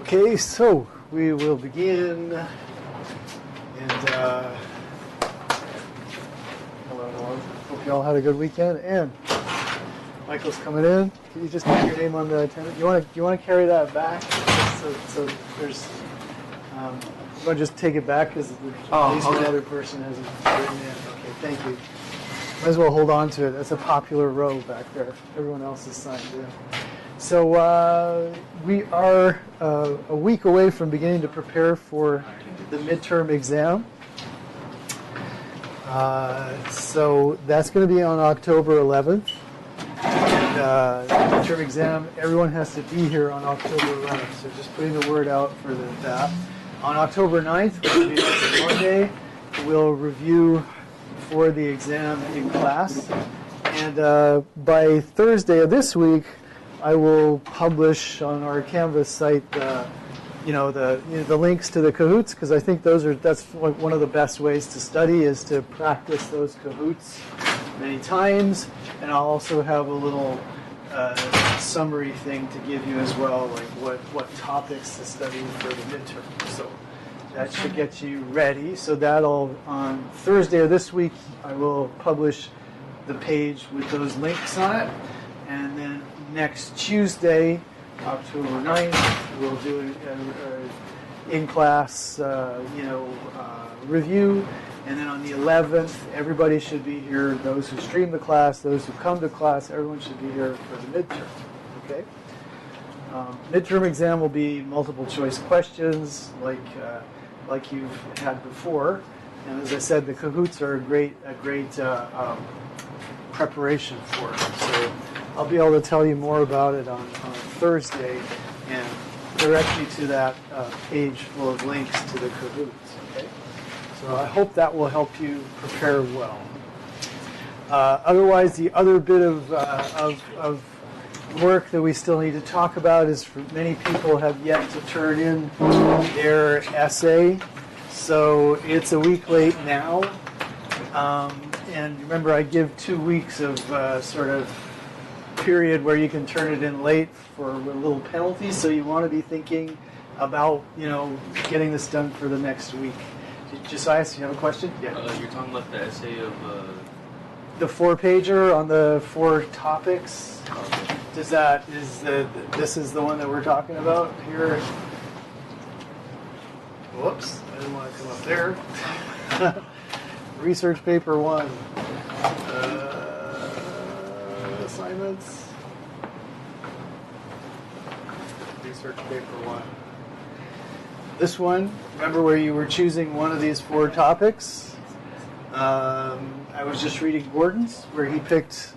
Okay, so we will begin, and hello. Hope you all had a good weekend. And Michael's coming in. Can you just put your name on the attendant? You want to carry that back? So there's. You want to just take it back because at least one other person hasn't written in. Okay, thank you. Might as well hold on to it. That's a popular row back there. Everyone else is signed in. So we are a week away from beginning to prepare for the midterm exam. So that's going to be on October 11th. And midterm exam, everyone has to be here on October 11th. So just putting the word out for that. On October 9th, which will be next Monday, we'll review for the exam in class. And by Thursday of this week, I will publish on our Canvas site, the links to the Kahoots, because I think that's one of the best ways to study is to practice those Kahoots many times. And I'll also have a little summary thing to give you as well, like what topics to study for the midterm. So that should get you ready. So that'll, on Thursday of this week, I will publish the page with those links on it. And then next Tuesday, October 9th, we'll do an in-class review. And then on the 11th, everybody should be here. Those who stream the class, those who come to class, everyone should be here for the midterm. Okay? Midterm exam will be multiple choice questions like you've had before. And as I said, the Kahoots are a great preparation for it. So I'll be able to tell you more about it on Thursday and direct you to that page full of links to the Kahoots. Okay? So I hope that will help you prepare well. Otherwise, the other bit of work that we still need to talk about is many people have yet to turn in their essay. So it's a week late now. And remember, I give 2 weeks of sort of period where you can turn it in late for a little penalty. So you want to be thinking about, getting this done for the next week. Josiah, do you have a question? Yeah. You're talking about the essay of... The 4-pager on the 4 topics. Okay. This is the one that we're talking about here? Whoops, I didn't want to come up there. Research paper 1. Assignments. Research paper 1. This one, remember where you were choosing one of these 4 topics? I was just reading Gordon's, where he picked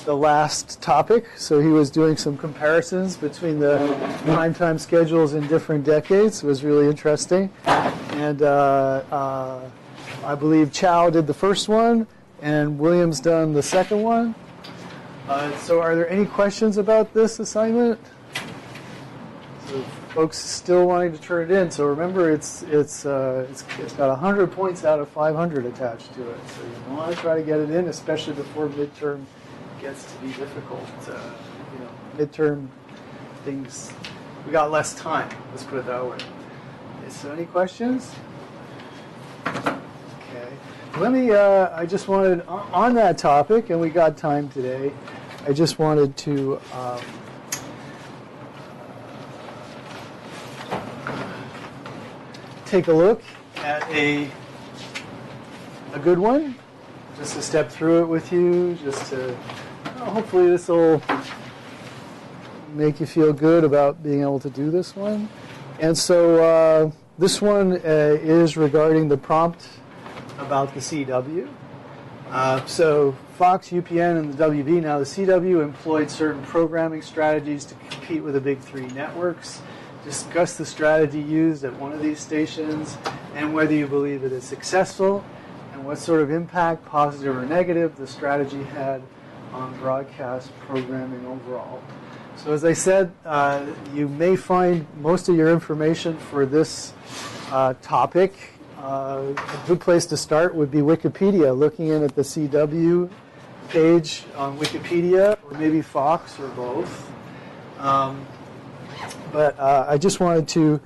the last topic. So he was doing some comparisons between the prime time schedules in different decades. It was really interesting. And I believe Chow did the first one, and Williams done the second one. So are there any questions about this assignment? So folks still wanting to turn it in. So remember, it's got 100 points out of 500 attached to it. So you want to try to get it in, especially before midterm gets to be difficult. Midterm things, we got less time. Let's put it that way. Okay, so any questions? Okay. Let me. I just wanted on that topic, and we got time today. I just wanted to. Take a look at a good one, just to step through it with you, just to hopefully this will make you feel good about being able to do this one. And so this one is regarding the prompt about the CW. So Fox, UPN, and the WB. Now the CW employed certain programming strategies to compete with the big 3 networks. Discuss the strategy used at one of these stations and whether you believe it is successful and what sort of impact, positive or negative, the strategy had on broadcast programming overall. So as I said, you may find most of your information for this topic. A good place to start would be Wikipedia, looking in at the CW page on Wikipedia, or maybe Fox, or both. But I just wanted to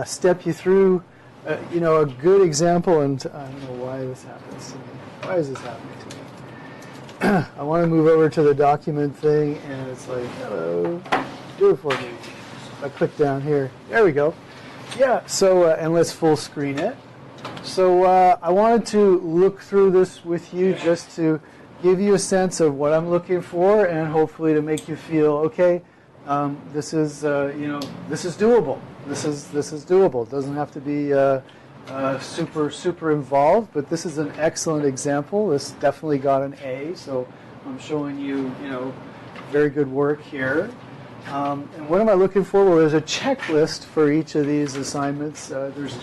step you through, a good example, and I don't know why this happens to me. Why is this happening to me? I want to move over to the document thing, and it's like, hello, do it for me. If I click down here, there we go. Yeah, so, and let's full screen it. So I wanted to look through this with you just to give you a sense of what I'm looking for, and hopefully to make you feel, okay, this is this is doable. This is doable. It doesn't have to be super involved, but this is an excellent example. This definitely got an A, so I'm showing you very good work here. And what am I looking for? Well, there's a checklist for each of these assignments. There's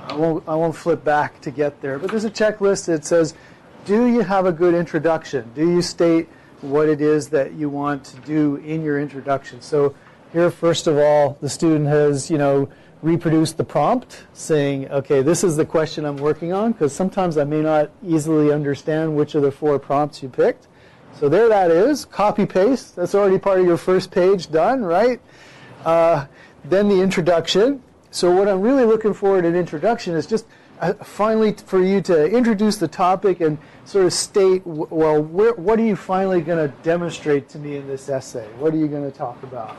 I won't flip back to get there, but there's a checklist that says, do you have a good introduction? Do you state what it is that you want to do in your introduction? So here, first of all, the student has, reproduced the prompt saying, okay, this is the question I'm working on, because sometimes I may not easily understand which of the 4 prompts you picked. So there that is, copy paste. That's already part of your first page done, right? Then the introduction. So what I'm really looking for in an introduction is just finally for you to introduce the topic and sort of state, well, what are you finally going to demonstrate to me in this essay? What are you going to talk about?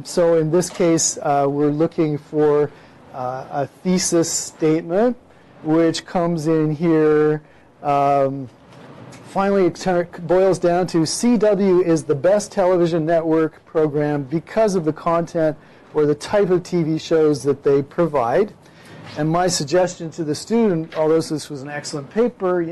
So in this case, we're looking for a thesis statement, which comes in here. Finally, it boils down to CW is the best television network program because of the content or the type of TV shows that they provide. And my suggestion to the student, although this was an excellent paper,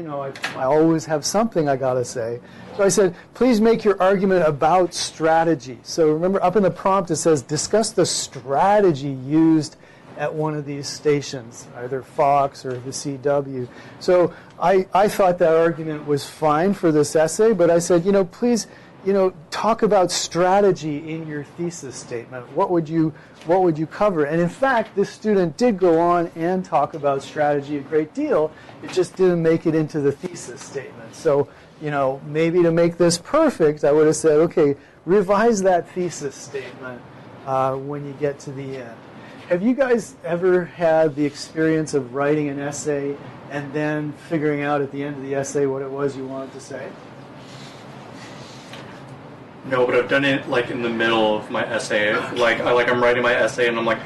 I always have something I got to say. So I said, please make your argument about strategy. So remember, up in the prompt it says, discuss the strategy used at one of these stations, either Fox or the CW. So I thought that argument was fine for this essay, but I said, please, talk about strategy in your thesis statement. What would you cover? And in fact, this student did go on and talk about strategy a great deal. It just didn't make it into the thesis statement. So, maybe to make this perfect, I would have said, okay, revise that thesis statement when you get to the end. Have you guys ever had the experience of writing an essay and then figuring out at the end of the essay what it was you wanted to say? No, but I've done it like in the middle of my essay. I'm writing my essay and I'm like,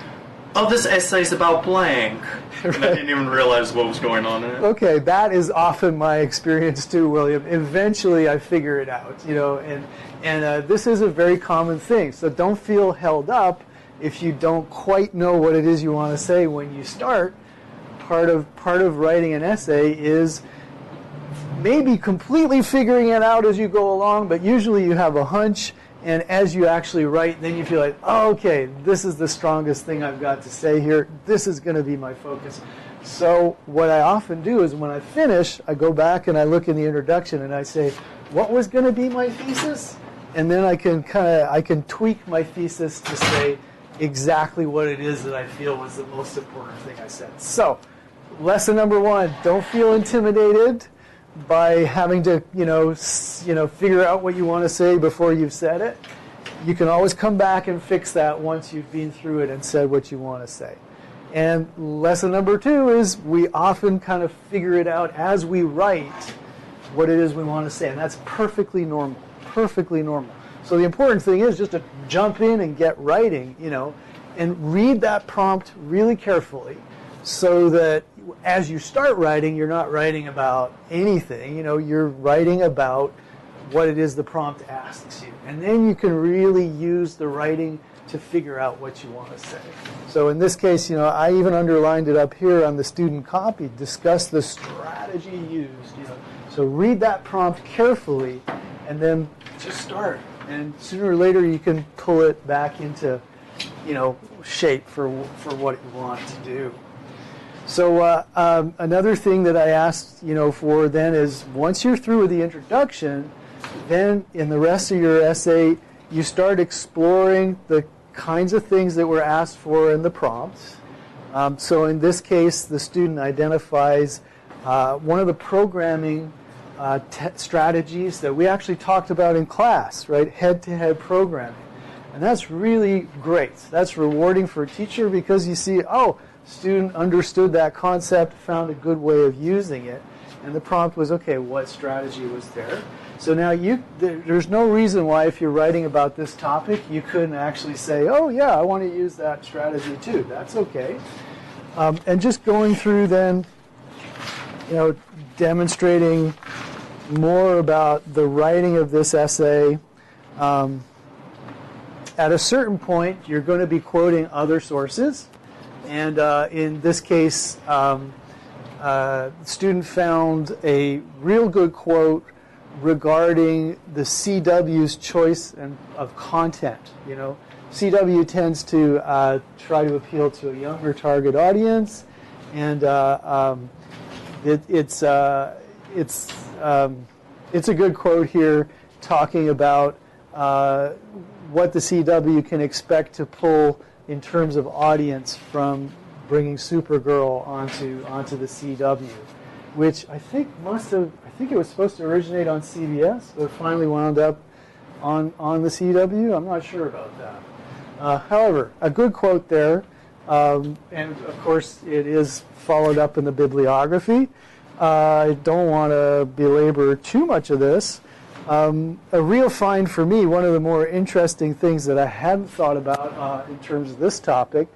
oh, this essay is about blank. Right. And I didn't even realize what was going on in it. Okay, that is often my experience too, William. Eventually I figure it out, and this is a very common thing. So don't feel held up if you don't quite know what it is you want to say when you start. Part of writing an essay is maybe completely figuring it out as you go along, but usually you have a hunch, and as you actually write, then you feel like, oh, okay, this is the strongest thing I've got to say here. This is going to be my focus. So what I often do is when I finish, I go back and I look in the introduction and I say, what was going to be my thesis? And then I can tweak my thesis to say exactly what it is that I feel was the most important thing I said. So lesson number 1, don't feel intimidated by having to, figure out what you want to say before you've said it. You can always come back and fix that once you've been through it and said what you want to say. And lesson number 2 is we often kind of figure it out as we write what it is we want to say, and that's perfectly normal, perfectly normal. So the important thing is just to jump in and get writing, and read that prompt really carefully so that as you start writing, you're not writing about anything, you're writing about what it is the prompt asks you. And then you can really use the writing to figure out what you want to say. So in this case, I even underlined it up here on the student copy, discuss the strategy used, So read that prompt carefully and then just start. And sooner or later you can pull it back into, shape for what you want to do. So another thing that I asked, for then is once you're through with the introduction, then in the rest of your essay, you start exploring the kinds of things that were asked for in the prompts. So in this case, the student identifies one of the programming strategies that we actually talked about in class, right? Head-to-head programming. And that's really great. That's rewarding for a teacher because you see, oh, student understood that concept, found a good way of using it, and the prompt was, okay, what strategy was there? So now there's no reason why if you're writing about this topic, you couldn't actually say, oh yeah, I want to use that strategy too. That's okay. And just going through then, demonstrating more about the writing of this essay. At a certain point, you're going to be quoting other sources. And in this case, the student found a real good quote regarding the CW's choice of content. CW tends to try to appeal to a younger target audience, and it's a good quote here talking about what the CW can expect to pull in terms of audience from bringing Supergirl onto the CW, which I think it was supposed to originate on CBS, but finally wound up on the CW. I'm not sure about that. However, a good quote there, and of course it is followed up in the bibliography. I don't want to belabor too much of this. A real find for me, one of the more interesting things that I hadn't thought about in terms of this topic,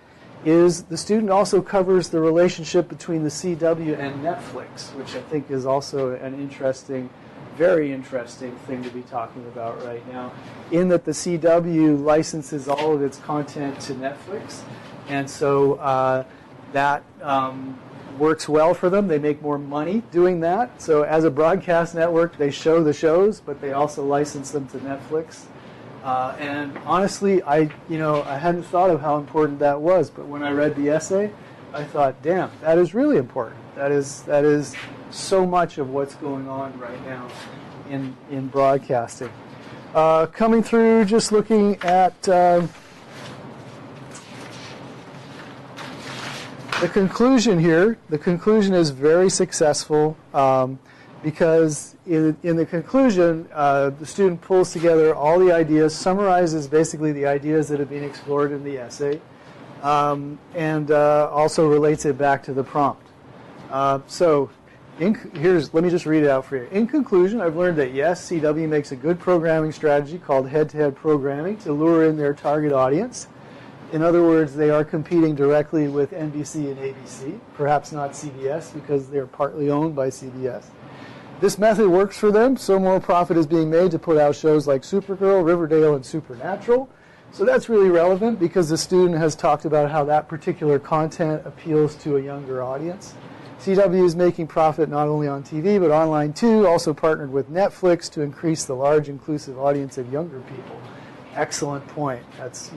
is the student also covers the relationship between the CW and Netflix, which I think is also an interesting, very interesting thing to be talking about right now, in that the CW licenses all of its content to Netflix, and so that works well for them. They make more money doing that. So as a broadcast network, they show the shows, but they also license them to Netflix. And honestly, I hadn't thought of how important that was, but when I read the essay, I thought, damn, that is really important. That is so much of what's going on right now in broadcasting. Coming through, just looking at the conclusion here. The conclusion is very successful because in the conclusion, the student pulls together all the ideas, summarizes basically the ideas that have been explored in the essay, and also relates it back to the prompt. Let me just read it out for you. In conclusion, I've learned that yes, CW makes a good programming strategy called head-to-head programming to lure in their target audience. In other words, they are competing directly with NBC and ABC, perhaps not CBS because they're partly owned by CBS. This method works for them, so more profit is being made to put out shows like Supergirl, Riverdale, and Supernatural. So that's really relevant because the student has talked about how that particular content appeals to a younger audience. CW is making profit not only on TV but online too, also partnered with Netflix to increase the large inclusive audience of younger people. Excellent point. That's,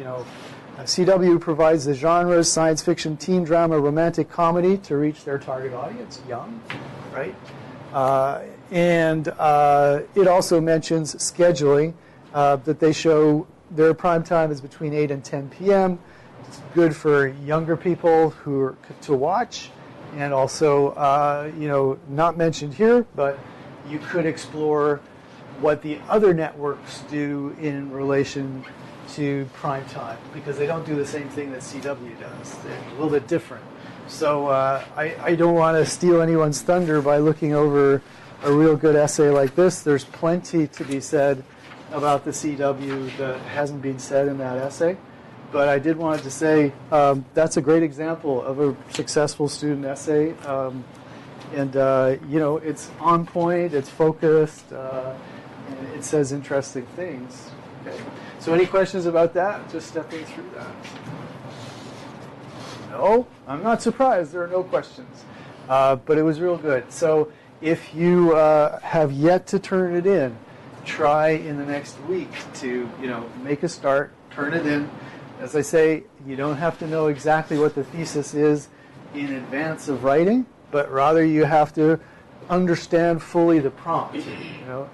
CW provides the genres science fiction, teen drama, romantic comedy to reach their target audience, young, right? And it also mentions scheduling, that they show their prime time is between 8 and 10 p.m. It's good for younger people who are to watch, and also, not mentioned here, but you could explore what the other networks do in relation to prime time, because they don't do the same thing that CW does. They're a little bit different. So I don't want to steal anyone's thunder by looking over a real good essay like this. There's plenty to be said about the CW that hasn't been said in that essay. But I did want to say that's a great example of a successful student essay. It's on point, it's focused, and it says interesting things. Okay. So any questions about that? Just stepping through that. No, I'm not surprised. There are no questions. But it was real good. So if you have yet to turn it in, try in the next week to make a start, turn it in. As I say, you don't have to know exactly what the thesis is in advance of writing, but rather you have to understand fully the prompt,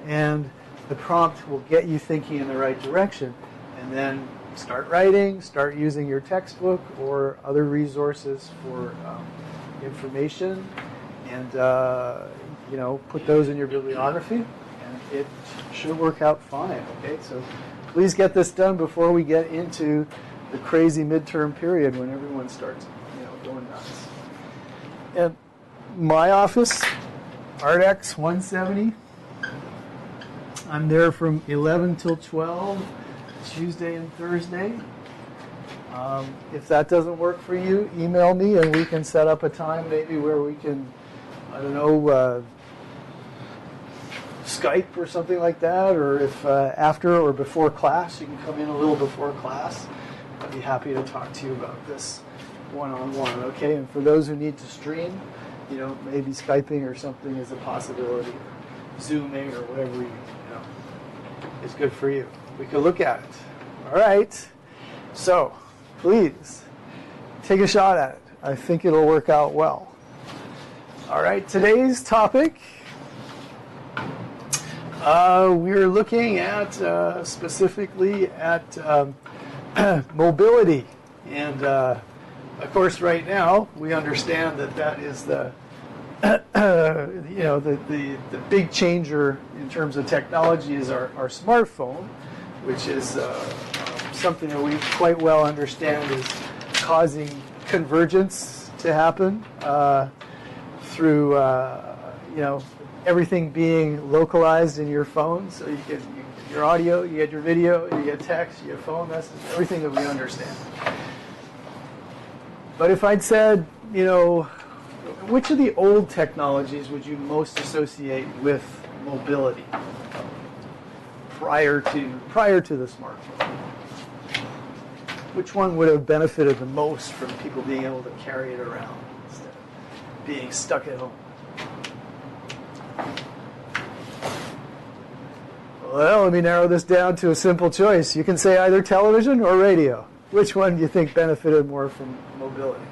and the prompt will get you thinking in the right direction, and then start writing, start using your textbook or other resources for information, and put those in your bibliography, and it should work out fine. Okay, so please get this done before we get into the crazy midterm period when everyone starts, going nuts. And my office, ArtX 170. I'm there from 11 till 12, Tuesday and Thursday. If that doesn't work for you, email me and we can set up a time maybe where we can, I don't know, Skype or something like that, or if after or before class, you can come in a little before class. I'd be happy to talk to you about this one-on-one, okay? And for those who need to stream, maybe Skyping or something is a possibility, or Zooming or whatever is good for you. We could look at it. All right. So, please, take a shot at it. I think it'll work out well. All right, today's topic, we're looking at specifically at mobility. And, of course, right now, we understand that is the the big changer in terms of technology is our smartphone, which is something that we quite well understand is causing convergence to happen through everything being localized in your phone. So you get your audio, you get your video, you get text, you get phone messages, everything that we understand. But if I'd said, which of the old technologies would you most associate with mobility prior to the smartphone? Which one would have benefited the most from people being able to carry it around instead of being stuck at home? Well, let me narrow this down to a simple choice. You can say either television or radio. Which one do you think benefited more from mobility?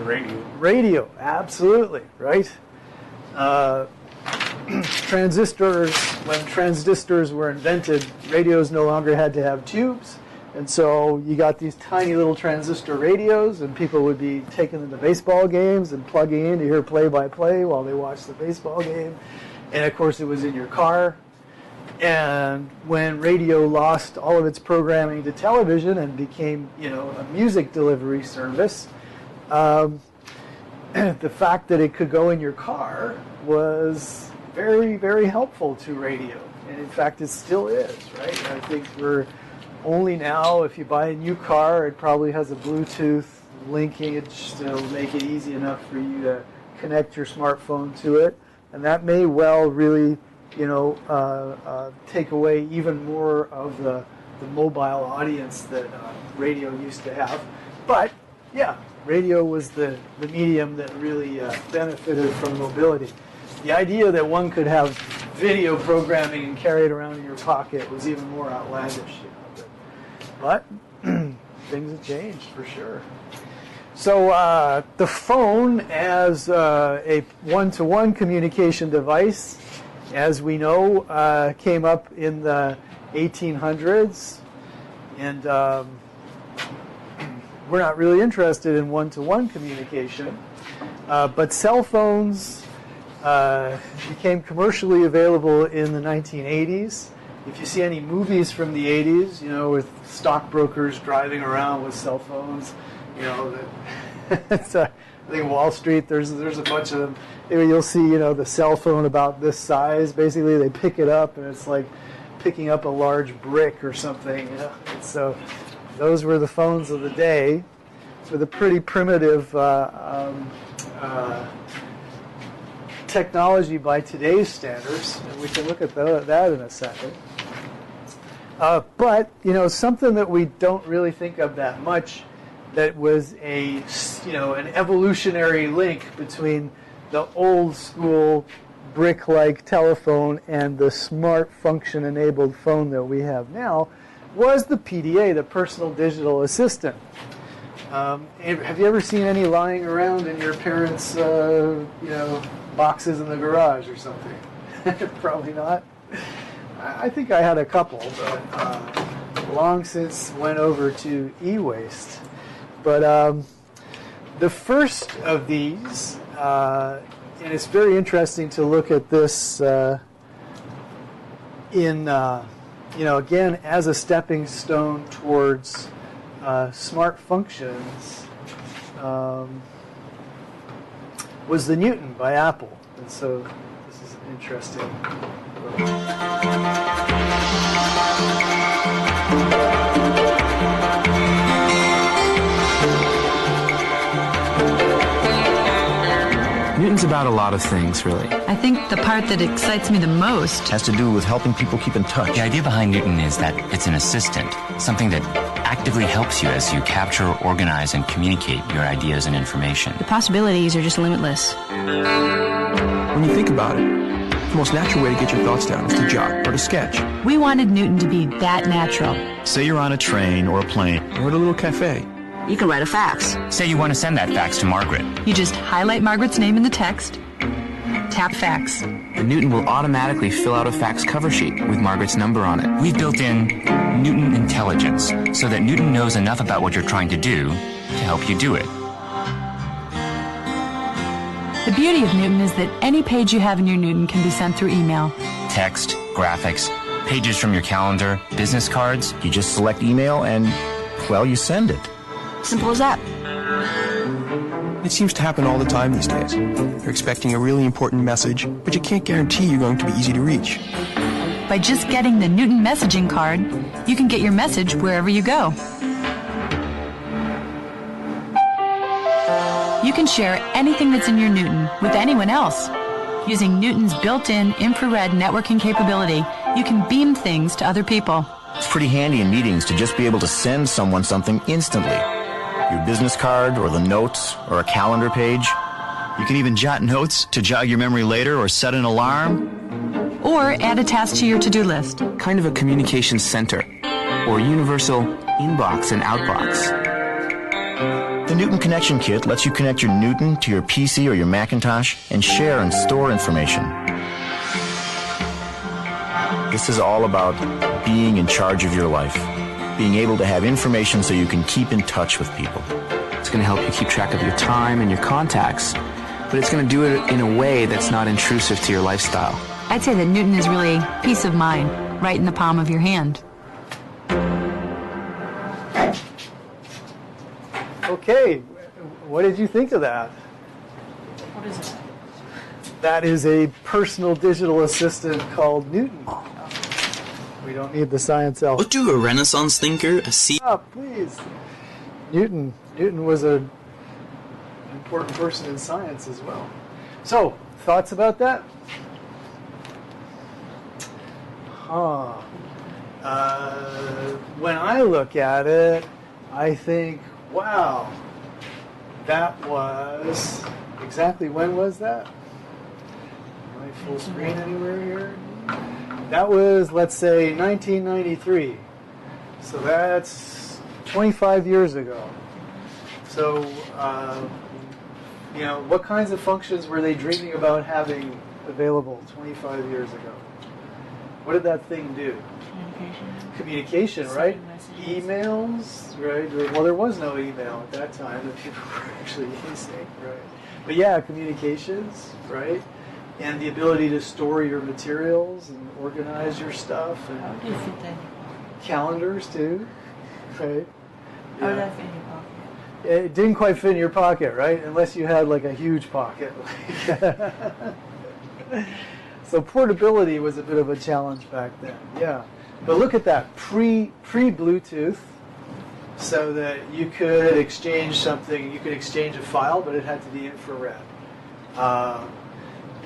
Radio. Radio, absolutely, right? Transistors, when transistors were invented, radios no longer had to have tubes, and so you got these tiny little transistor radios, and people would be taking them to baseball games and plugging in to hear play-by-play while they watched the baseball game, and of course it was in your car. And when radio lost all of its programming to television and became, a music delivery service, the fact that it could go in your car was very, very helpful to radio. And in fact, it still is, right? I think we're only now, if you buy a new car, it probably has a Bluetooth linkage to make it easy enough for you to connect your smartphone to it. And that may well really, take away even more of the mobile audience that radio used to have. But, yeah, radio was the medium that really benefited from mobility. The idea that one could have video programming and carry it around in your pocket was even more outlandish. But things have changed for sure. So the phone as a one-to-one communication device, as we know, came up in the 1800s, and we're not really interested in one-to-one communication, but cell phones became commercially available in the 1980s. If you see any movies from the 80s, with stockbrokers driving around with cell phones, it's I think Wall Street, there's a bunch of them. Maybe you'll see, the cell phone about this size. Basically, they pick it up, and it's like picking up a large brick or something. So those were the phones of the day with a pretty primitive technology by today's standards. And we can look at that in a second. But, something that we don't really think of that much that was an evolutionary link between the old school brick-like telephone and the smart function-enabled phone that we have now was the PDA, the Personal Digital Assistant. Have you ever seen any lying around in your parents' boxes in the garage or something? Probably not. I think I had a couple, but long since went over to e-waste. But the first of these, and it's very interesting to look at this in again, as a stepping stone towards smart functions, was the Newton by Apple. And so this is an interesting. Newton's about a lot of things, really. I think the part that excites me the most has to do with helping people keep in touch. The idea behind Newton is that it's an assistant, something that actively helps you as you capture, organize, and communicate your ideas and information. the possibilities are just limitless. When you think about it, the most natural way to get your thoughts down is to jot or to sketch. We wanted Newton to be that natural. Say you're on a train or a plane. Or at a little cafe. You can write a fax. Say you want to send that fax to Margaret. You just highlight Margaret's name in the text, tap fax. And Newton will automatically fill out a fax cover sheet with Margaret's number on it. We've built in Newton intelligence so that Newton knows enough about what you're trying to do to help you do it. The beauty of Newton is that any page you have in your Newton can be sent through email. Text, graphics, pages from your calendar, business cards. You just select email and, well, you send it. Simple as that. It seems to happen all the time these days. You're expecting a really important message, but you can't guarantee you're going to be easy to reach. By just getting the Newton messaging card, you can get your message wherever you go. You can share anything that's in your Newton with anyone else. Using Newton's built-in infrared networking capability, you can beam things to other people. It's pretty handy in meetings to just be able to send someone something instantly. Your business card or the notes or a calendar page. You can even jot notes to jog your memory later or set an alarm. Or add a task to your to-do list. Kind of a communications center, or universal inbox and outbox. The Newton Connection Kit lets you connect your Newton to your PC or your Macintosh and share and store information. This is all about being in charge of your life, being able to have information so you can keep in touch with people. It's going to help you keep track of your time and your contacts, but it's going to do it in a way that's not intrusive to your lifestyle. I'd say that Newton is really peace of mind, right in the palm of your hand. Okay, what did you think of that? What is it? That is a personal digital assistant called Newton. We don't need the science elf. What do a Renaissance thinker, a Please. Newton was an important person in science as well. So, thoughts about that? When I look at it, I think, wow, that was exactly when was that? Am I full screen anywhere here? That was, let's say, 1993. So that's 25 years ago. So, what kinds of functions were they dreaming about having available 25 years ago? What did that thing do? Communication, right? Emails, right? Well, there was no email at that time that people were actually using, right? But yeah, communications, right? And the ability to store your materials and organize your stuff. And How do you fit that? calendars, too, right? How Yeah. does that fit in your pocket? It didn't quite fit in your pocket, right? Unless you had like a huge pocket. So portability was a bit of a challenge back then, yeah. But look at that, pre-Bluetooth, so that you could exchange something, you could exchange a file, but it had to be infrared.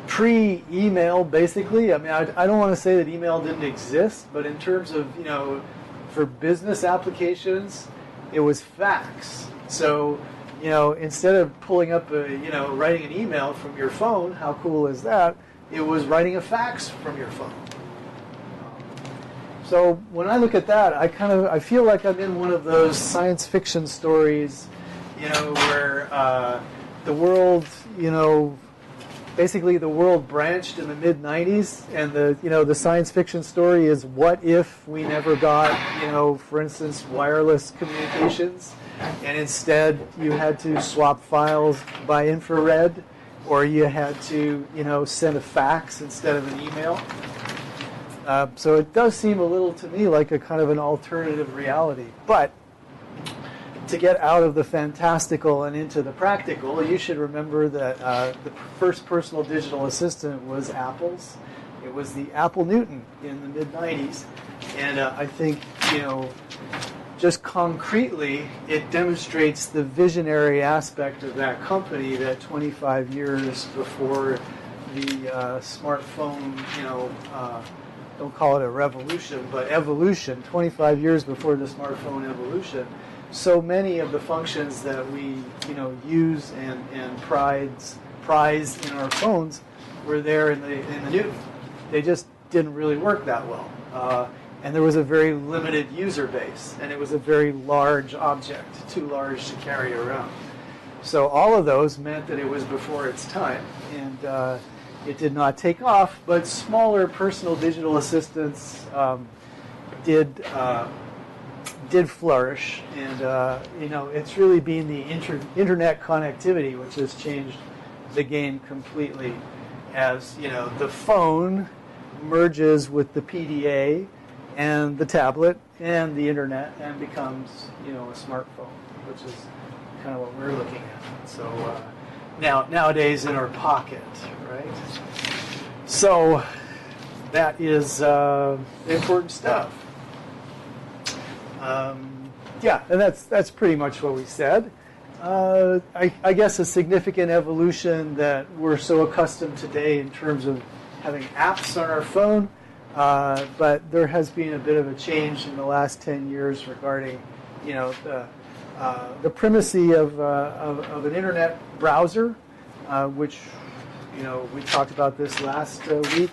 Pre-email, basically, I mean, I don't want to say that email didn't exist, but in terms of, for business applications, it was fax. So, instead of pulling up, writing an email from your phone, how cool is that? It was writing a fax from your phone. So when I look at that, I feel like I'm in one of those science fiction stories, where the world, basically the world branched in the mid-90s, and the science fiction story is what if we never got, for instance, wireless communications, and instead you had to swap files by infrared, or you had to, send a fax instead of an email. So it does seem a little to me like a kind of an alternative reality. But to get out of the fantastical and into the practical, you should remember that the first personal digital assistant was Apple's. It was the Apple Newton in the mid-90s. And I think, just concretely, it demonstrates the visionary aspect of that company that 25 years before the smartphone, don't call it a revolution, but evolution, 25 years before the smartphone evolution, so many of the functions that we, use and prize in our phones were there in the Newton. They just didn't really work that well. And there was a very limited user base, and it was a very large object, too large to carry around. So all of those meant that it was before its time, and it did not take off, but smaller personal digital assistants did flourish, and it's really been the internet connectivity which has changed the game completely, as the phone merges with the PDA and the tablet and the internet and becomes a smartphone, which is kind of what we're looking at. So nowadays in our pocket, right? So that is important stuff. And that's pretty much what we said. I guess a significant evolution that we're so accustomed today in terms of having apps on our phone, but there has been a bit of a change in the last 10 years regarding, the primacy of an internet browser, which, we talked about this last week.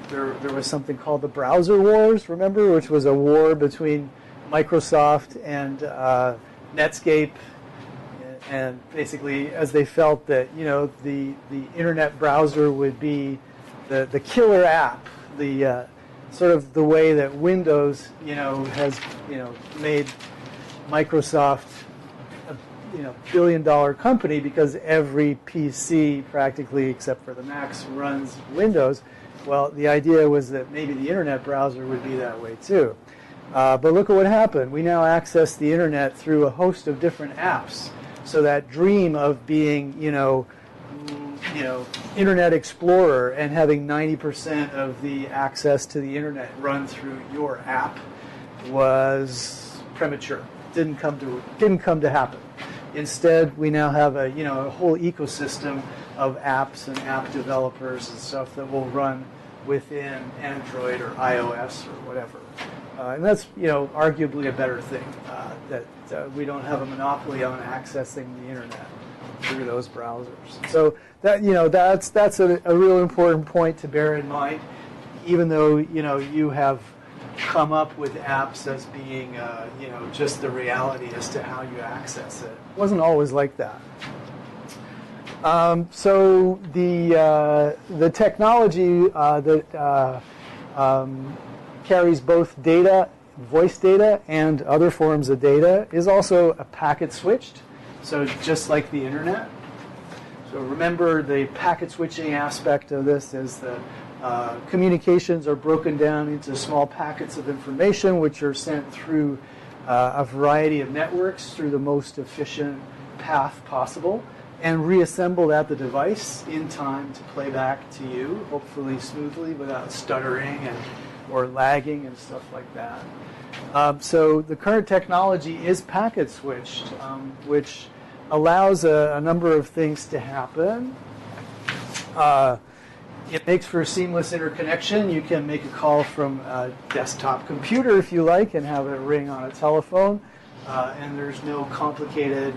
There was something called the browser wars, remember, which was a war between Microsoft and Netscape, and basically as they felt that the internet browser would be the killer app, the sort of the way that Windows has made Microsoft a billion-dollar company, because every PC practically except for the Macs runs Windows. Well, the idea was that maybe the internet browser would be that way too. But look at what happened. We now access the internet through a host of different apps. So that dream of being, Internet Explorer and having 90% of the access to the internet run through your app was premature. Didn't come to happen. Instead, we now have a whole ecosystem of apps and app developers and stuff that will run within Android or iOS or whatever. And that's, arguably a better thing, that we don't have a monopoly on accessing the internet through those browsers. So that, that's a real important point to bear in mind, even though, you have come up with apps as being, just the reality as to how you access it. It wasn't always like that. So the technology that carries both data, voice data, and other forms of data is also a packet switched. So just like the internet. So remember, the packet switching aspect of this is that communications are broken down into small packets of information which are sent through a variety of networks through the most efficient path possible and reassembled at the device in time to play back to you, hopefully smoothly without stuttering or lagging and stuff like that. So the current technology is packet switched, which allows a number of things to happen. It makes for a seamless interconnection. You can make a call from a desktop computer if you like and have it ring on a telephone, and there's no complicated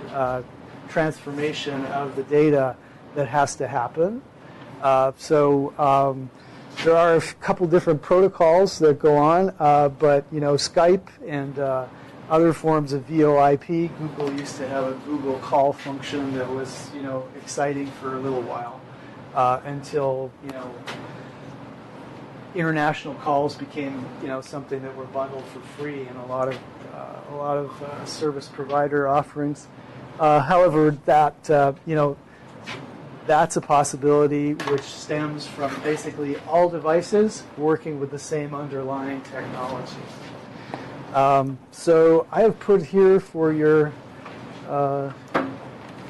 transformation of the data that has to happen. There are a couple different protocols that go on, but Skype and other forms of VoIP. Google used to have a Google call function that was exciting for a little while until international calls became something that were bundled for free in a lot of service provider offerings. However, that that's a possibility which stems from basically all devices working with the same underlying technology. So I have put here for your,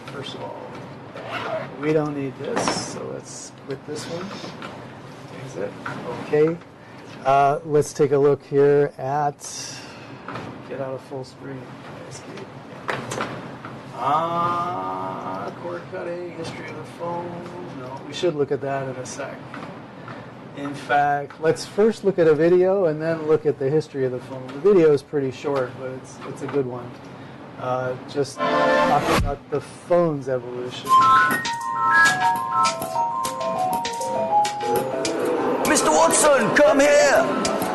first of all, we don't need this, so let's quit this one. Exit. Okay. Let's take a look here at, get out of full screen. Escape. Cord cutting, history of the phone. No, we should look at that in a sec. In fact, let's first look at a video and then look at the history of the phone. The video is pretty short, but it's a good one. Just talking about the phone's evolution. Mr. Watson, come here!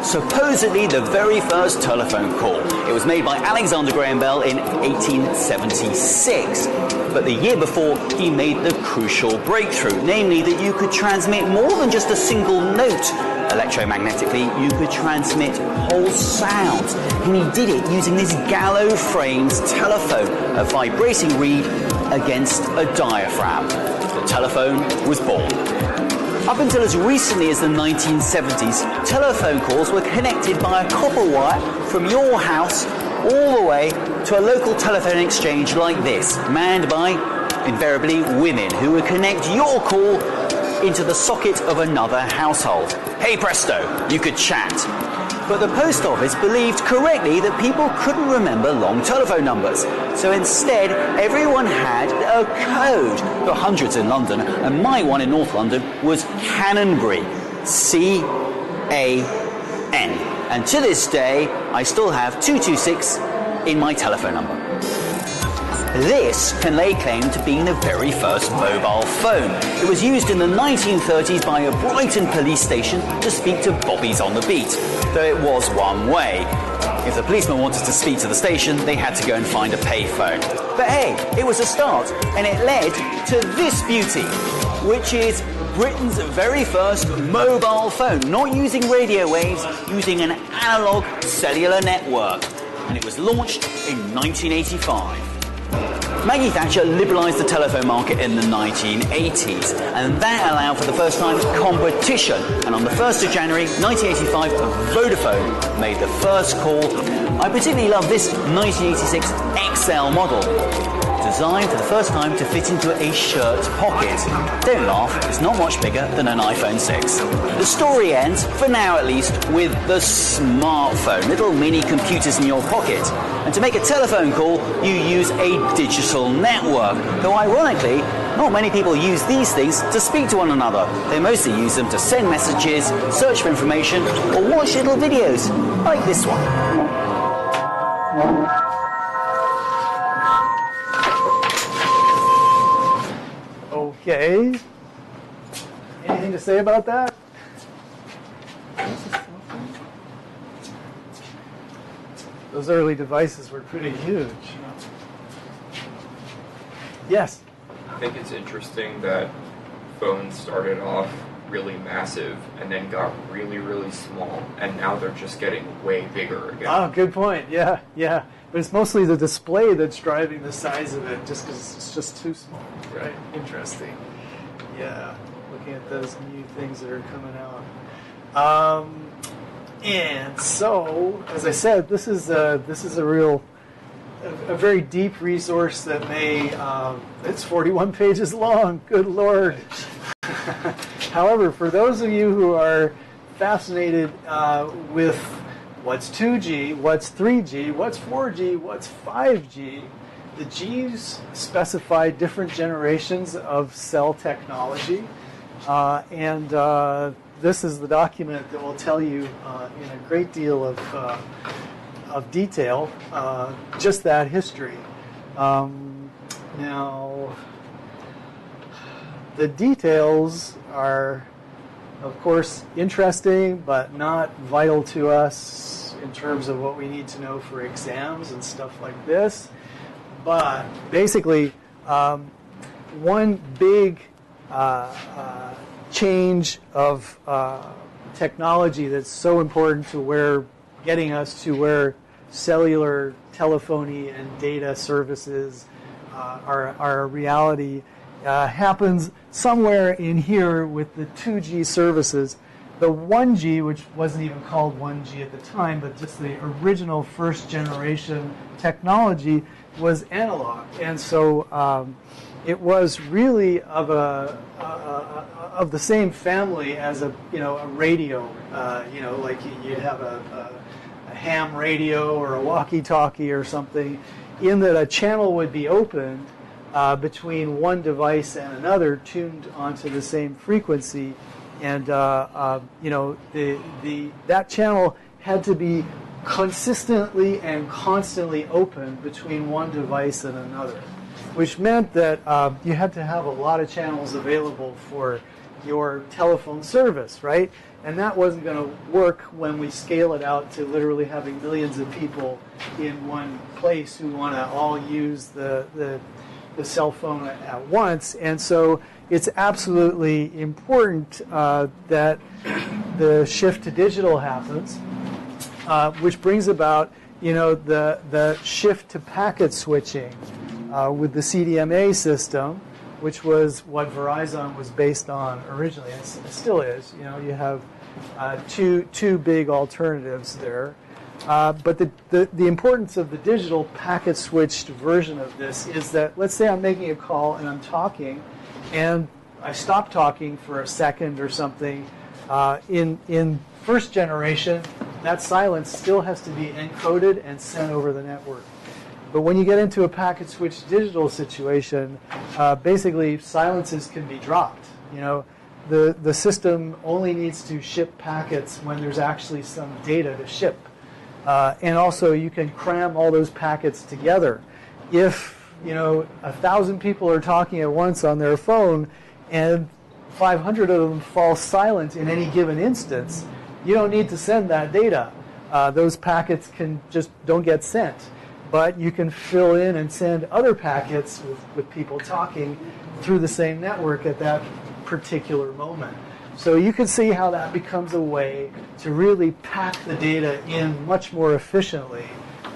Supposedly the very first telephone call. It was made by Alexander Graham Bell in 1876. But the year before, he made the crucial breakthrough, namely that you could transmit more than just a single note. Electromagnetically, you could transmit whole sounds. And he did it using this gallows-framed telephone, a vibrating reed against a diaphragm. The telephone was born. Up until as recently as the 1970s, telephone calls were connected by a copper wire from your house all the way to a local telephone exchange like this, manned by, invariably, women who would connect your call into the socket of another household. Hey presto, you could chat. But the post office believed correctly that people couldn't remember long telephone numbers. So instead, everyone had a code. There are hundreds in London, and my one in North London was Canonbury. C-A-N. And to this day, I still have 226 in my telephone number. This can lay claim to being the very first mobile phone. It was used in the 1930s by a Brighton police station to speak to bobbies on the beat, though it was one way. If the policeman wanted to speak to the station, they had to go and find a payphone. But hey, it was a start, and it led to this beauty, which is Britain's very first mobile phone, not using radio waves, using an analog cellular network. And it was launched in 1985. Maggie Thatcher liberalised the telephone market in the 1980s, and that allowed for the first time competition. And on the 1st of January 1985, Vodafone made the first call. I particularly love this 1986 XL model, designed for the first time to fit into a shirt pocket. Don't laugh, it's not much bigger than an iPhone 6. The story ends, for now at least, with the smartphone, little mini computers in your pocket. And to make a telephone call, you use a digital network. Though ironically, not many people use these things to speak to one another. They mostly use them to send messages, search for information, or watch little videos, like this one. Okay. Anything to say about that? Those early devices were pretty huge. Yes? I think it's interesting that phones started off really massive and then got really, really small, and now they're just getting way bigger again. Oh, good point. Yeah, yeah. But it's mostly the display that's driving the size of it, just because it's just too small, right? Interesting. Yeah, looking at those new things that are coming out. And so, as I said, this is a very deep resource that may, it's 41 pages long, good Lord. However, for those of you who are fascinated with what's 2G, what's 3G, what's 4G, what's 5G, the G's specify different generations of cell technology, and this is the document that will tell you in a great deal of detail just that history. Now, the details are, of course, interesting, but not vital to us in terms of what we need to know for exams and stuff like this. But basically, one big change of technology that's so important to getting us to where cellular telephony and data services are a reality happens somewhere in here with the 2G services. The 1G, which wasn't even called 1G at the time, but just the original first generation technology, was analog, and so it was really of the same family as a radio. Like you'd have a ham radio or a walkie-talkie or something, in that a channel would be opened between one device and another, tuned onto the same frequency, and that channel had to be consistently and constantly open between one device and another, which meant that you had to have a lot of channels available for your telephone service, right? And that wasn't going to work when we scale it out to literally having millions of people in one place who want to all use the cell phone at once. And so it's absolutely important that the shift to digital happens, which brings about the shift to packet switching with the CDMA system, which was what Verizon was based on originally. It still is. You have two big alternatives there. But the importance of the digital packet switched version of this is that, let's say I'm making a call and I'm talking, and I stop talking for a second or something. In first generation, that silence still has to be encoded and sent over the network. But when you get into a packet switched digital situation, basically silences can be dropped. The system only needs to ship packets when there's actually some data to ship. And also you can cram all those packets together. If 1,000 people are talking at once on their phone and 500 of them fall silent in any given instance, you don't need to send that data. Those packets don't get sent. But you can fill in and send other packets with people talking through the same network at that particular moment. So you can see how that becomes a way to really pack the data in much more efficiently.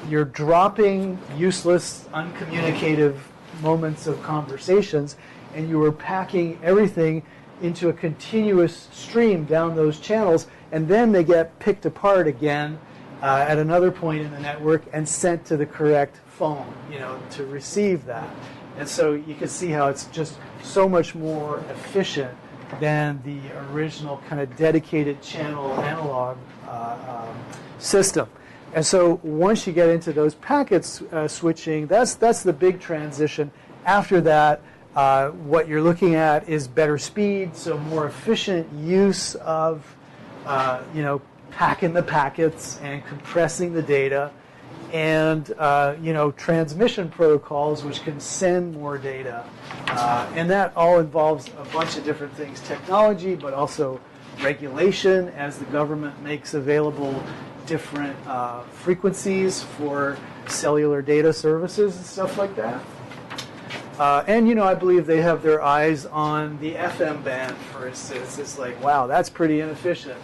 You're dropping useless, uncommunicative moments of conversations, and you are packing everything into a continuous stream down those channels, and then they get picked apart again at another point in the network and sent to the correct phone, to receive that. And so you can see how it's just so much more efficient than the original kind of dedicated channel analog system. And so once you get into those packets switching, that's the big transition. After that, what you're looking at is better speed, so more efficient use of packing the packets and compressing the data, and transmission protocols which can send more data, and that all involves a bunch of different things: technology, but also regulation, as the government makes available different frequencies for cellular data services and stuff like that. And I believe they have their eyes on the FM band, for instance. It's like, wow, that's pretty inefficient.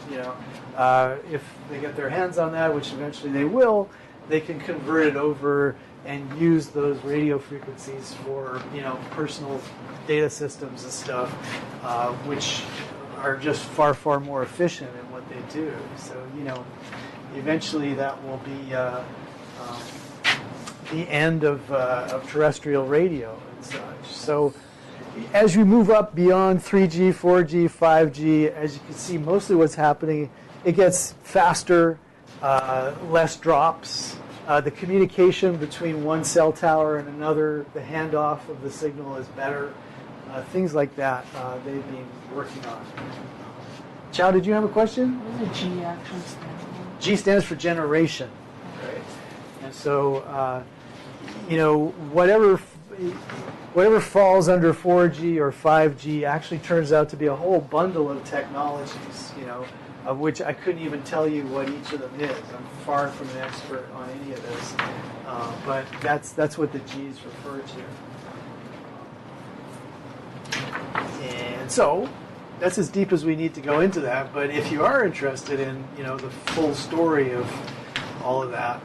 If they get their hands on that, which eventually they will, they can convert it over and use those radio frequencies for personal data systems and stuff, which are just far, far more efficient in what they do. So eventually that will be the end of terrestrial radio and such. So as you move up beyond 3G, 4G, 5G, as you can see, mostly what's happening, it gets faster, less drops. The communication between one cell tower and another, the handoff of the signal is better. Things like that they've been working on. Chow, did you have a question? What does G actually stand for? G stands for generation. Right? And so, whatever falls under 4G or 5G actually turns out to be a whole bundle of technologies, of which I couldn't even tell you what each of them is. I'm far from an expert on any of this, but that's what the G's refer to. And so that's as deep as we need to go into that. But if you are interested in the full story of all of that,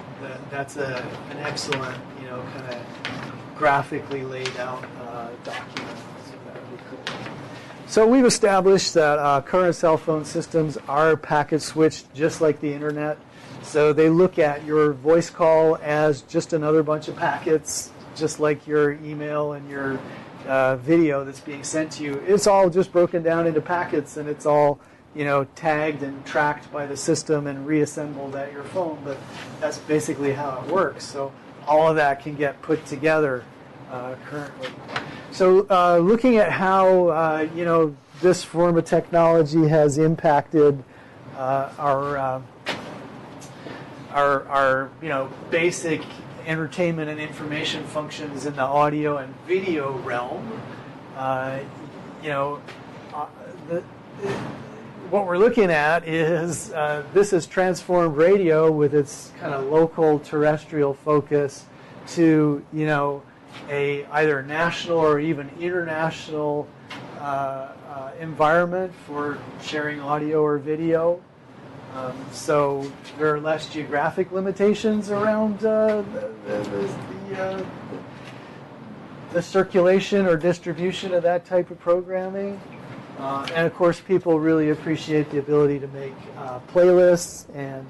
that's an excellent kind of graphically laid out document. So So we've established that current cell phone systems are packet switched just like the internet. So they look at your voice call as just another bunch of packets, just like your email and your video that's being sent to you. It's all just broken down into packets, and it's all, you know, tagged and tracked by the system and reassembled at your phone. But that's basically how it works. So all of that can get put together currently. So looking at how you know, this form of technology has impacted our you know, basic entertainment and information functions in the audio and video realm, you know, what we're looking at is this has transformed radio with its kind of local terrestrial focus to, you know, a either national or even international environment for sharing audio or video. So there are less geographic limitations around the circulation or distribution of that type of programming. And of course, people really appreciate the ability to make playlists and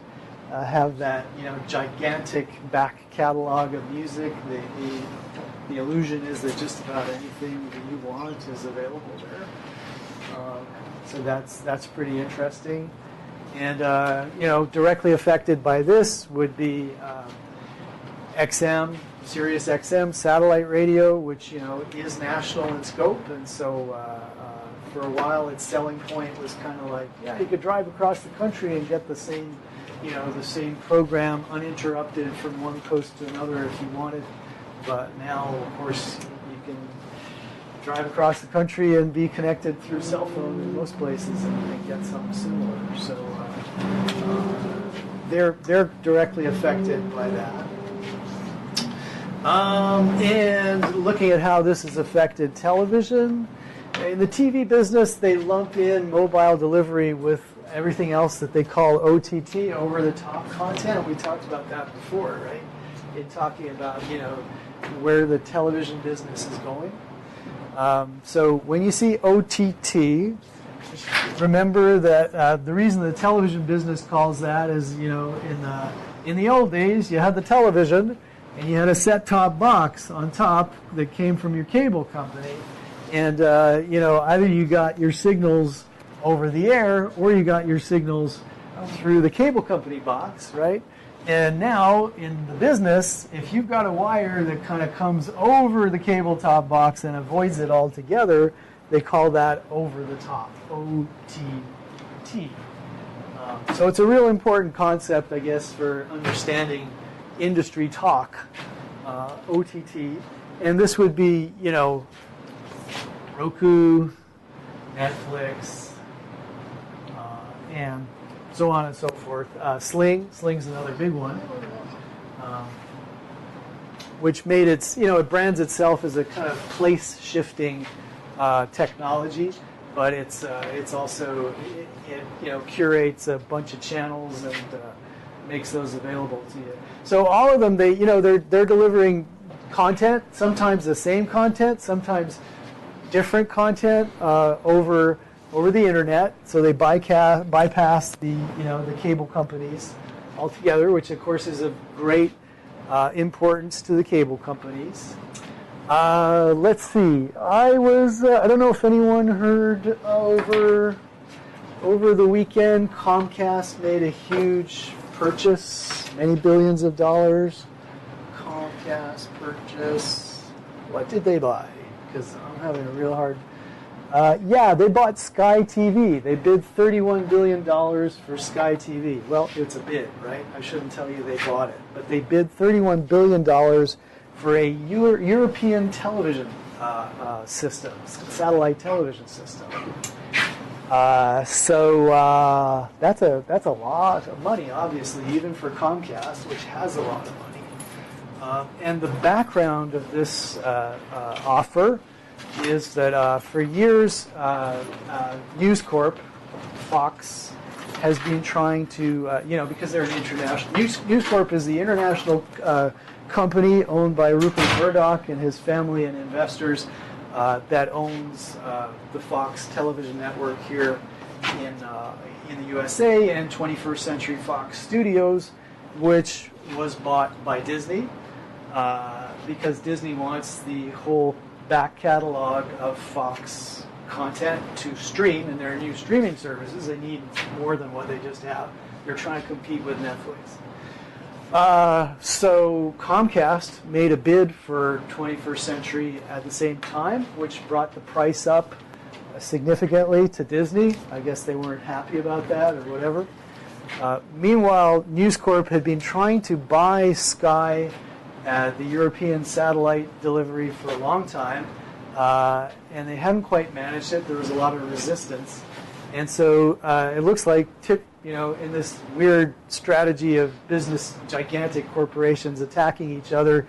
have that, you know, gigantic back catalog of music. The illusion is that just about anything that you want is available there. So that's pretty interesting. And you know, directly affected by this would be XM, Sirius XM satellite radio, which, you know, is national in scope, and so for a while its selling point was kind of like, yeah, you could drive across the country and get the same, you know, the same program uninterrupted from one coast to another if you wanted. But now, of course, you can drive across the country and be connected through cell phone in most places and get something similar. So they're directly affected by that. And looking at how this has affected television, in the TV business, they lump in mobile delivery with everything else that they call OTT, over-the-top content. We talked about that before, right? In talking about, you know, where the television business is going. So when you see OTT, remember that the reason the television business calls that is, you know, in the old days, you had the television and you had a set-top box on top that came from your cable company. And, you know, either you got your signals over the air or you got your signals through the cable company box, right? And now in the business, if you've got a wire that kind of comes over the cable top box and avoids it altogether, they call that over the top, OTT. So it's a real important concept, I guess, for understanding industry talk, OTT. And this would be, you know, Roku, Netflix, and so on and so forth. Sling's another big one, which made its, you know, it brands itself as a kind of place-shifting technology, but it's also, it you know, curates a bunch of channels and makes those available to you. So all of them, they, you know, they're delivering content, sometimes the same content, sometimes different content over the internet. So they bypass the, you know, the cable companies altogether, which of course is of great importance to the cable companies. Let's see. I don't know if anyone heard over the weekend, Comcast made a huge purchase, many billions of dollars. Comcast purchase. What did they buy? Because I'm having a real hard. Yeah, they bought Sky TV. They bid $31 billion for Sky TV. Well, it's a bid, right? I shouldn't tell you they bought it. But they bid $31 billion for a European television system, satellite television system. So that's a lot of money, obviously, even for Comcast, which has a lot of money. And the background of this offer is that for years, News Corp, Fox, has been trying to, you know, because they're an international. News Corp is the international company owned by Rupert Murdoch and his family and investors that owns the Fox television network here in the USA, and 21st Century Fox Studios, which was bought by Disney because Disney wants the whole back catalog of Fox content to stream in their new streaming services. They need more than what they just have. They're trying to compete with Netflix. So Comcast made a bid for 21st Century at the same time, which brought the price up significantly to Disney. I guess they weren't happy about that or whatever. Meanwhile, News Corp had been trying to buy Sky, the European satellite delivery, for a long time, and they hadn't quite managed it. There was a lot of resistance. And so it looks like, in this weird strategy of business, gigantic corporations attacking each other,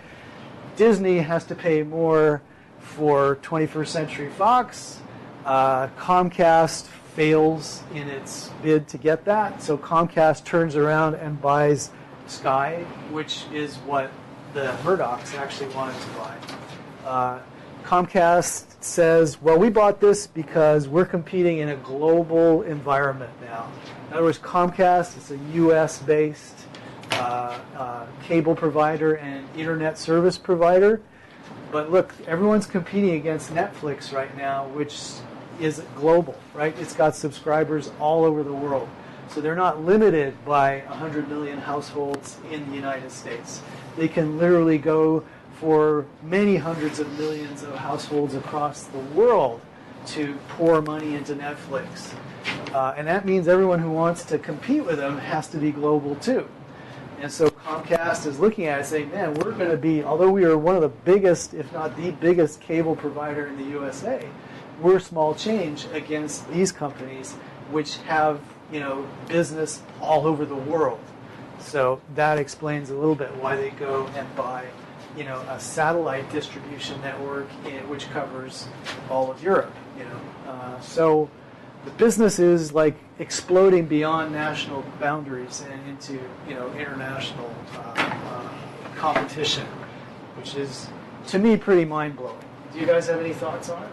Disney has to pay more for 21st Century Fox. Comcast fails in its bid to get that, so Comcast turns around and buys Sky, which is what the Murdochs actually wanted to buy. Comcast says, well, we bought this because we're competing in a global environment now. In other words, Comcast is a US-based cable provider and internet service provider. But look, everyone's competing against Netflix right now, which is global, right? It's got subscribers all over the world. So they're not limited by 100 million households in the United States. They can literally go for many hundreds of millions of households across the world to pour money into Netflix. And that means everyone who wants to compete with them has to be global too. And so Comcast is looking at it saying, man, we're going to be, although we are one of the biggest, if not the biggest cable provider in the USA, we're small change against these companies which have, business all over the world. So that explains a little bit why they go and buy, a satellite distribution network which covers all of Europe. So the business is like exploding beyond national boundaries and into international competition, which is to me pretty mind blowing. Do you guys have any thoughts on it?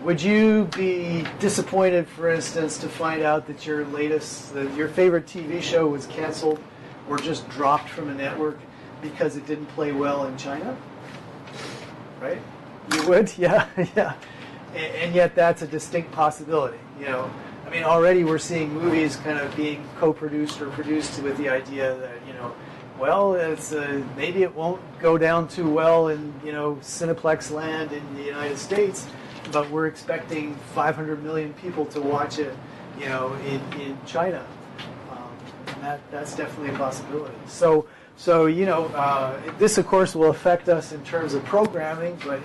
Would you be disappointed, for instance, to find out that your favorite TV show was canceled or just dropped from a network because it didn't play well in China? Right? You would? Yeah, yeah. And yet that's a distinct possibility. Already we're seeing movies kind of being co-produced or produced with the idea that, well, it's maybe it won't go down too well in, Cineplex land in the United States, but we're expecting 500 million people to watch it, in China. And that's definitely a possibility. So this, of course, will affect us in terms of programming, but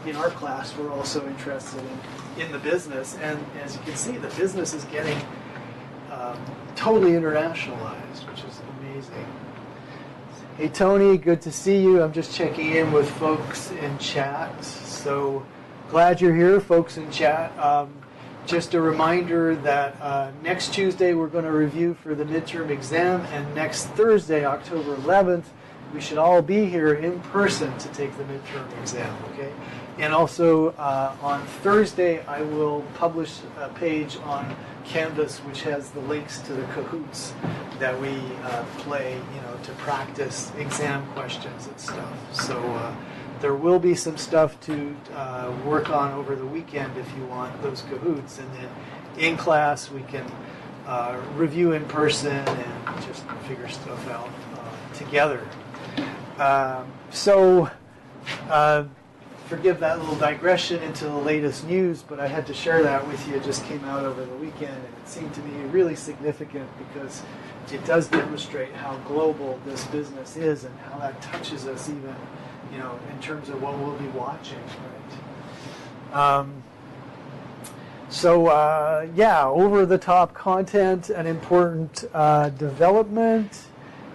in our class, we're also interested in the business. And as you can see, the business is getting totally internationalized, which is amazing. Hey, Tony, good to see you. I'm just checking in with folks in chat. So glad you're here, folks in chat. Just a reminder that next Tuesday we're going to review for the midterm exam, and next Thursday, October 11th, we should all be here in person to take the midterm exam, okay? And also on Thursday, I will publish a page on Canvas which has the links to the Kahoots that we play, to practice exam questions and stuff. So there will be some stuff to work on over the weekend if you want those Kahoots. And then in class, we can review in person and just figure stuff out together. Forgive that little digression into the latest news, but I had to share that with you. It just came out over the weekend, and it seemed to me really significant because it does demonstrate how global this business is and how that touches us even, in terms of what we'll be watching, right? Over-the-top content, an important development.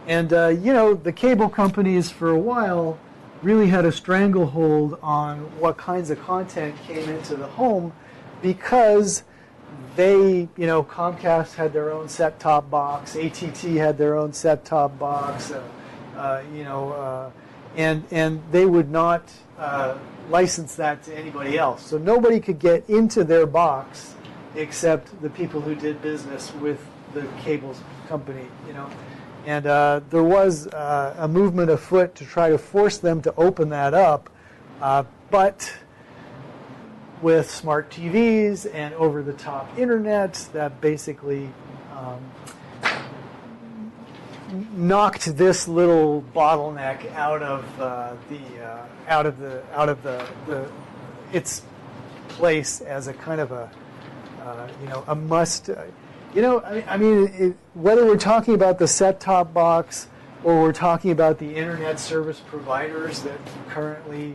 And, the cable companies for a while really had a stranglehold on what kinds of content came into the home because they, Comcast had their own set-top box, AT&T had their own set-top box, and they would not license that to anybody else. So nobody could get into their box except the people who did business with the cables company, you know. And there was a movement afoot to try to force them to open that up, but with smart TVs and over-the-top internet, that basically knocked this little bottleneck out of its place as a kind of a a must. Whether we're talking about the set-top box or we're talking about the internet service providers that currently,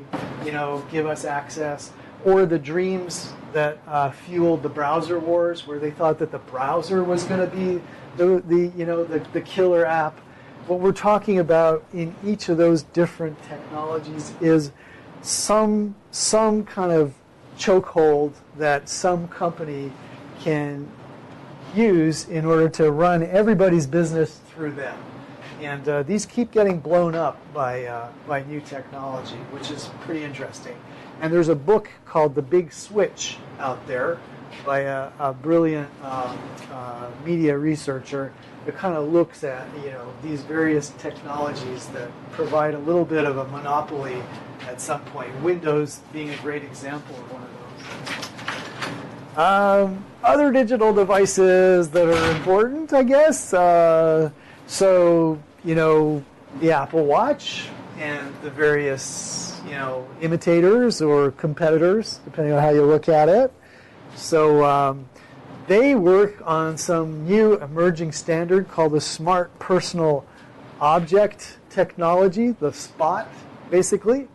give us access, or the dreams that fueled the browser wars, where they thought that the browser was going to be the killer app. What we're talking about in each of those different technologies is some kind of chokehold that some company can use in order to run everybody's business through them. And these keep getting blown up by new technology, which is pretty interesting. And there's a book called The Big Switch out there by a brilliant media researcher that kind of looks at these various technologies that provide a little bit of a monopoly at some point. Windows being a great example of one of those. Other digital devices that are important, I guess. The Apple Watch and the various, imitators or competitors, depending on how you look at it. So they work on some new emerging standard called the Smart Personal Object Technology, the SPOT, basically.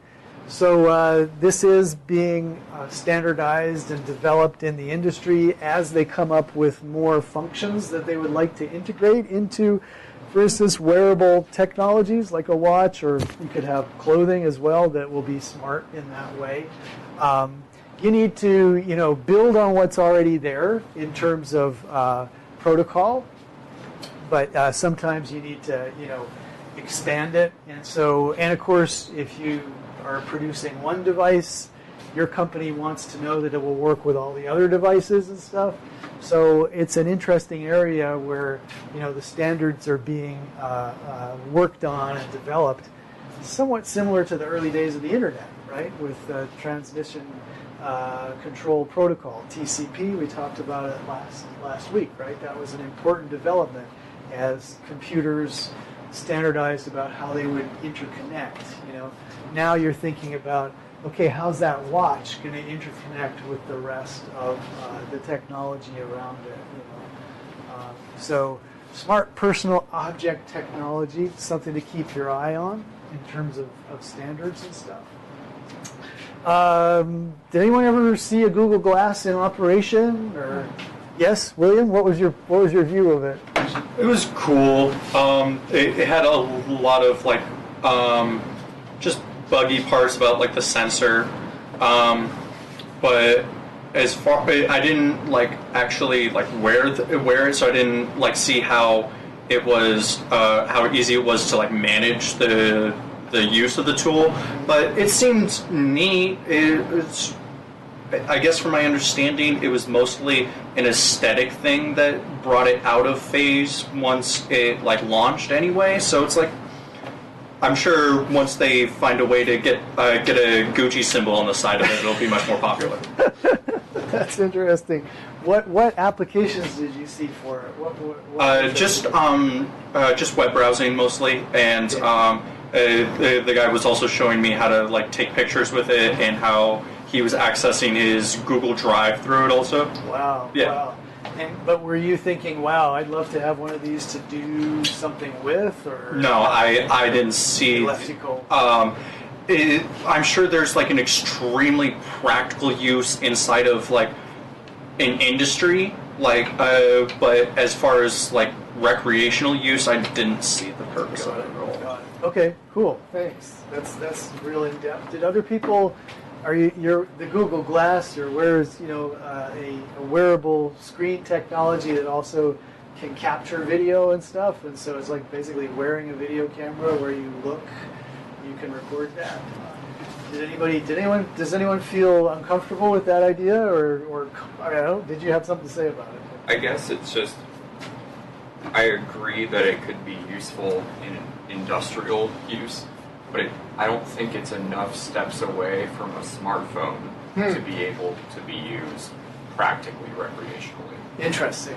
So this is being standardized and developed in the industry as they come up with more functions that they would like to integrate into, for instance, wearable technologies like a watch, or you could have clothing as well that will be smart in that way. You need to, build on what's already there in terms of protocol, but sometimes you need to, expand it. And of course, if you are producing one device, your company wants to know that it will work with all the other devices and stuff. So it's an interesting area where, the standards are being worked on and developed, somewhat similar to the early days of the internet, right? With transmission control protocol, TCP. We talked about it last week, right? That was an important development as computers standardized about how they would interconnect. Now you're thinking about, okay, how's that watch going to interconnect with the rest of the technology around it? So smart personal object technology, something to keep your eye on in terms of standards and stuff. Did anyone ever see a Google Glass in operation? Or yes, William, what was your view of it? It was cool. It had a lot of just buggy parts about the sensor, but as far I didn't actually wear it, so I didn't see how it was how easy it was to manage the use of the tool. But it seemed neat. It's, I guess from my understanding, it was mostly an aesthetic thing that brought it out of phase once it launched anyway. So it's I'm sure once they find a way to get a Gucci symbol on the side of it, it'll be much more popular. That's interesting. What applications did you see for it? What just web browsing mostly, and the guy was also showing me how to take pictures with it and how he was accessing his Google Drive through it also. Wow. Yeah. Wow. But were you thinking, wow, I'd love to have one of these to do something with? Or no, I didn't see. Left you cold. I'm sure there's an extremely practical use inside of an industry, but as far as recreational use, I didn't see the purpose of it at all. Got it. Okay, cool. Thanks. That's real in depth. Did other people? You're the Google Glass, or wears a wearable screen technology that also can capture video and stuff, and so it's basically wearing a video camera where you look you can record that. Does anyone feel uncomfortable with that idea, or I don't know, did you have something to say about it? I guess it's just, I agree that it could be useful in industrial use, but I don't think it's enough steps away from a smartphone to be able to be used practically recreationally. Interesting.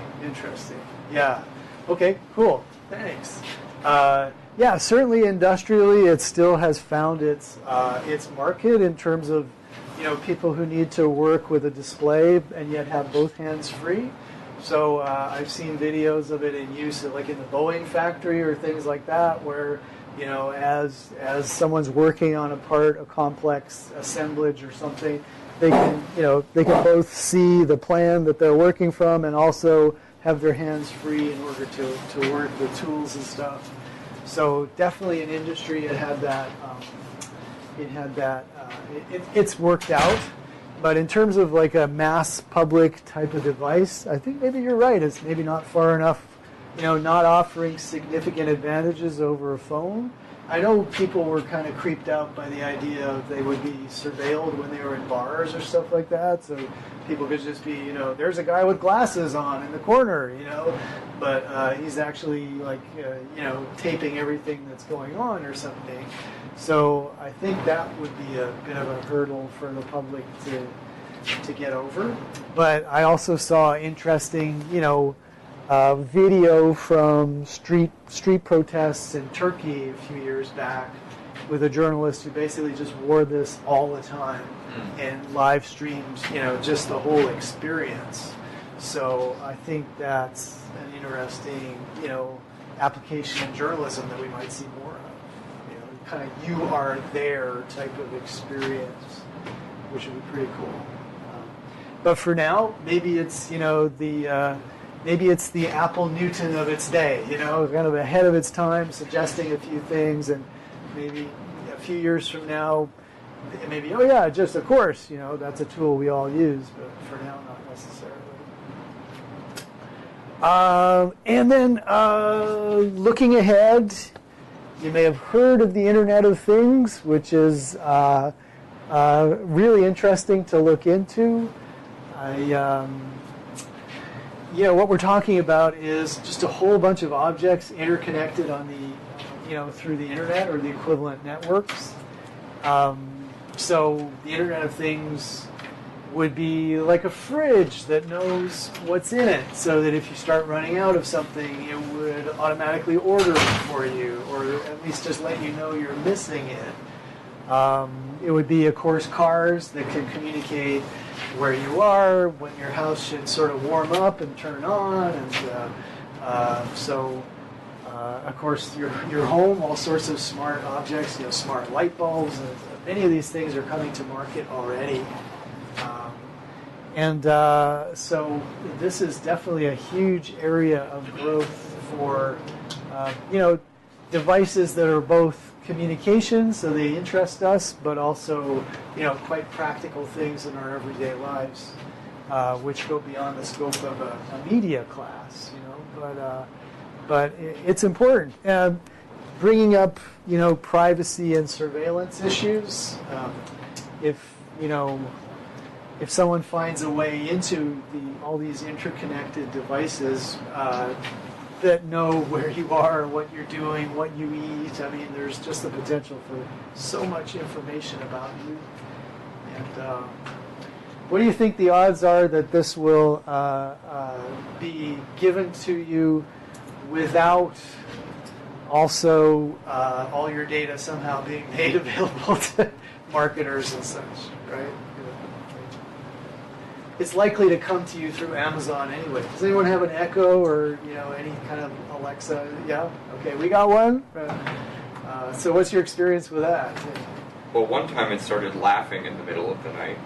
Yeah. Okay, cool. Thanks. Yeah, certainly industrially, it still has found its market in terms of, people who need to work with a display and yet have both hands free. So I've seen videos of it in use, like in the Boeing factory or things like that, where as someone's working on a complex assemblage or something, they can both see the plan that they're working from and also have their hands free in order to work with tools and stuff. So definitely in industry, it had that. It's worked out. But in terms of like a mass public type of device, I think maybe you're right. It's maybe not far enough, not offering significant advantages over a phone. I know people were kind of creeped out by the idea of they would be surveilled when they were in bars or stuff like that. So people could just be, there's a guy with glasses on in the corner, but he's actually like, taping everything that's going on or something. So I think that would be a bit of a hurdle for the public to get over. But I also saw interesting, video from street protests in Turkey a few years back with a journalist who basically just wore this all the time and live streamed, just the whole experience. So I think that's an interesting, application in journalism that we might see more of. Kind of you are there type of experience, which would be pretty cool. But for now, maybe it's maybe it's the Apple Newton of its day, kind of ahead of its time, suggesting a few things, and maybe a few years from now, maybe just of course, that's a tool we all use, but for now, not necessarily. And then looking ahead. You may have heard of the Internet of Things, which is really interesting to look into. What we're talking about is just a whole bunch of objects interconnected on the, through the Internet or the equivalent networks. So the Internet of Things would be like a fridge that knows what's in it, so that if you start running out of something, it would automatically order it for you, or at least just let you know you're missing it. It would be, of course, cars that can communicate where you are, when your house should sort of warm up and turn on, and of course, your home, all sorts of smart objects, smart light bulbs. Many of these things are coming to market already. So this is definitely a huge area of growth for, devices that are both communications, so they interest us, but also, quite practical things in our everyday lives, which go beyond the scope of a media class, But it's important. Bringing up, privacy and surveillance issues. If someone finds a way into all these interconnected devices that know where you are, what you're doing, what you eat, there's just the potential for so much information about you. And what do you think the odds are that this will be given to you without also all your data somehow being made available to marketers and such, right? It's likely to come to you through Amazon anyway. Does anyone have an Echo or any kind of Alexa? Yeah. Okay, we got one. So what's your experience with that? Well, one time it started laughing in the middle of the night.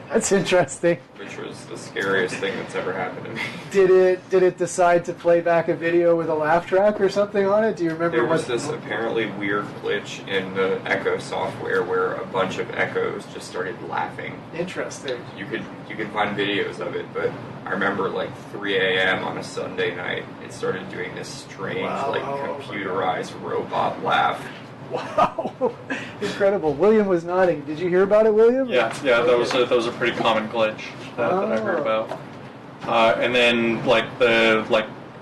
That's interesting. Which was the scariest thing that's ever happened to me. Did it decide to play back a video with a laugh track or something on it? Do you remember? There was this apparently weird glitch in the Echo software where a bunch of Echoes just started laughing. Interesting. You can find videos of it, but I remember like 3 a.m. on a Sunday night, it started doing this strange computerized robot laugh. Wow, incredible. William was nodding. Did you hear about it, William? Yeah, that was a pretty common glitch that I heard about. And then like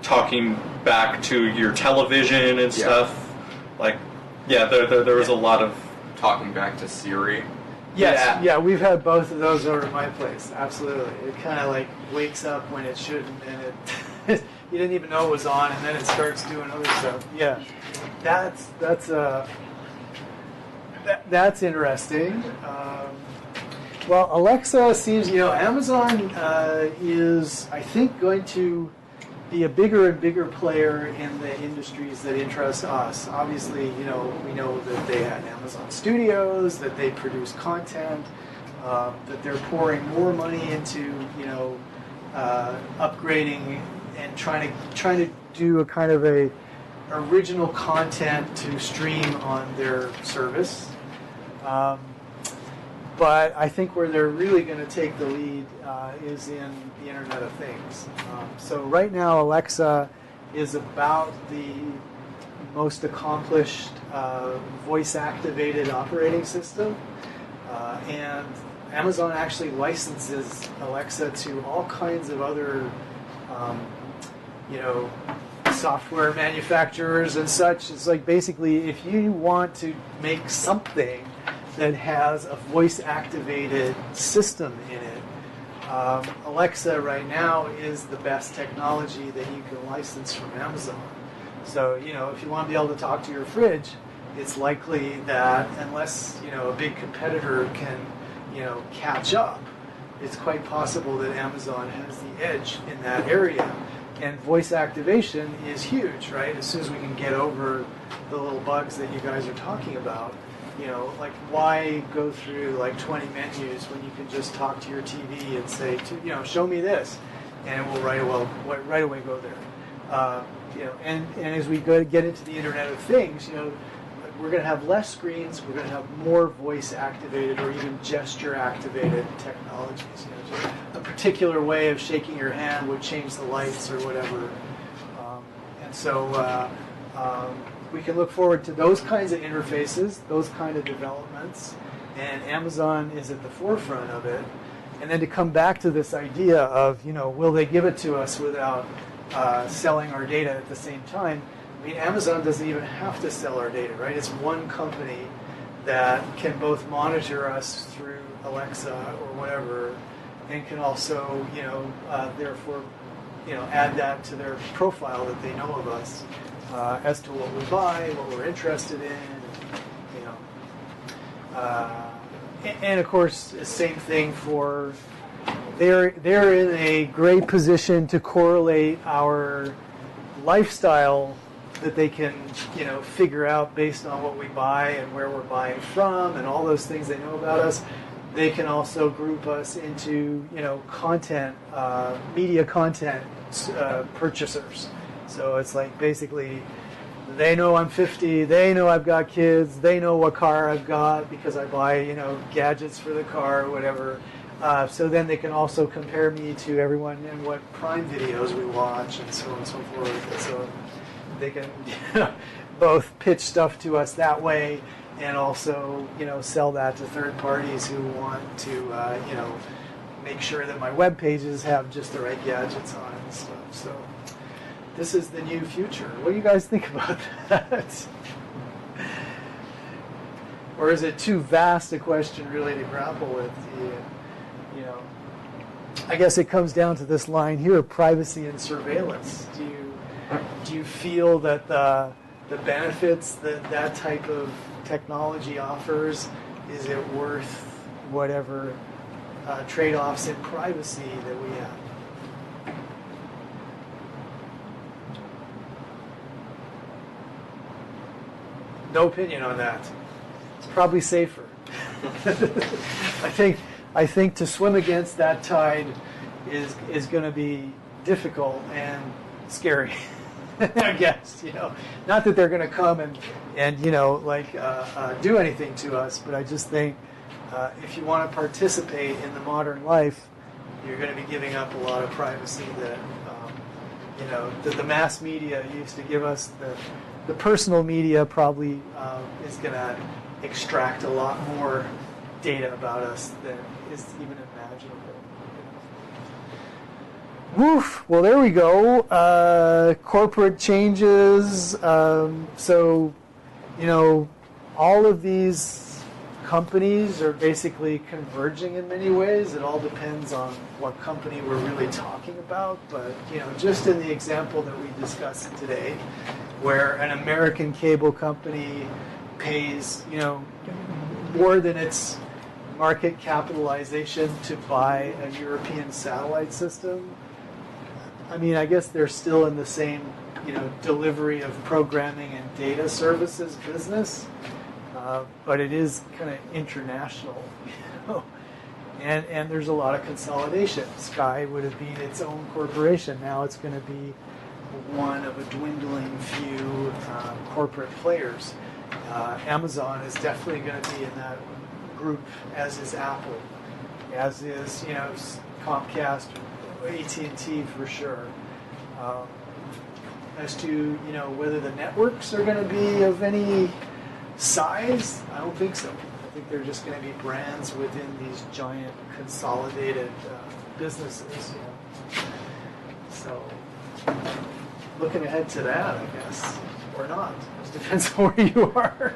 talking back to your television and stuff. Like, there was a lot of talking back to Siri. Yes, yeah, we've had both of those over at my place. Absolutely, it kind of like wakes up when it shouldn't, and it you didn't even know it was on, and then it starts doing other stuff. Yeah, that's interesting. Well, Alexa seems, Amazon is, I think, going to be a bigger and bigger player in the industries that interest us. Obviously, we know that they had Amazon Studios, that they produce content, that they're pouring more money into, upgrading and trying to do a kind of a original content to stream on their service. But I think where they're really going to take the lead is in the Internet of Things. So right now, Alexa is about the most accomplished voice-activated operating system. And Amazon actually licenses Alexa to all kinds of other, software manufacturers and such. It's like basically if you want to make something that has a voice-activated system in it, Alexa right now is the best technology that you can license from Amazon. So, if you want to be able to talk to your fridge, it's likely that unless, a big competitor can, catch up, it's quite possible that Amazon has the edge in that area. And voice activation is huge, right? As soon as we can get over the little bugs that you guys are talking about, like why go through like 20 menus when you can just talk to your TV and say, show me this, and it will right away go there. And as we get into the Internet of Things, we're going to have less screens, we're going to have more voice activated or even gesture activated technologies. Just a particular way of shaking your hand would change the lights or whatever. And so we can look forward to those kinds of interfaces, those kind of developments, and Amazon is at the forefront of it. And then to come back to this idea of, will they give it to us without selling our data at the same time? I mean, Amazon doesn't even have to sell our data, right? It's one company that can both monitor us through Alexa or whatever, and can also, therefore, add that to their profile that they know of us as to what we buy, what we're interested in, and of course, the same thing for they're in a great position to correlate our lifestyle that they can, figure out based on what we buy and where we're buying from and all those things they know about us. They can also group us into, content, media content purchasers. So it's like basically they know I'm 50, they know I've got kids, they know what car I've got because I buy, gadgets for the car or whatever. So then they can also compare me to everyone and what Prime videos we watch and so on and so forth. And so they can both pitch stuff to us that way and also, sell that to third parties who want to, make sure that my web pages have just the right gadgets on it and stuff. So this is the new future. What do you guys think about that? Or is it too vast a question really to grapple with? I guess it comes down to this line here, privacy and surveillance. Do you feel that the benefits that type of technology offers, is it worth whatever trade-offs in privacy that we have? No opinion on that. It's probably safer. I think to swim against that tide is going to be difficult and scary. I guess, not that they're going to come and do anything to us, but I just think if you want to participate in the modern life, you're going to be giving up a lot of privacy that, that the mass media used to give us the the personal media probably is going to extract a lot more data about us than is even imaginable. Woof. Well, there we go. Corporate changes. So, all of these companies are basically converging in many ways. It all depends on what company we're really talking about. But, just in the example that we discussed today, where an American cable company pays, more than its market capitalization to buy a European satellite system. I mean, I guess they're still in the same, delivery of programming and data services business, but it is kind of international, and there's a lot of consolidation. Sky would have been its own corporation. Now it's going to be one of a dwindling few corporate players. Amazon is definitely going to be in that group, as is Apple, as is Comcast, AT&T for sure. As to whether the networks are going to be of any size, I don't think so. I think they're just going to be brands within these giant consolidated businesses. So looking ahead to that, I guess, or not. It depends on where you are.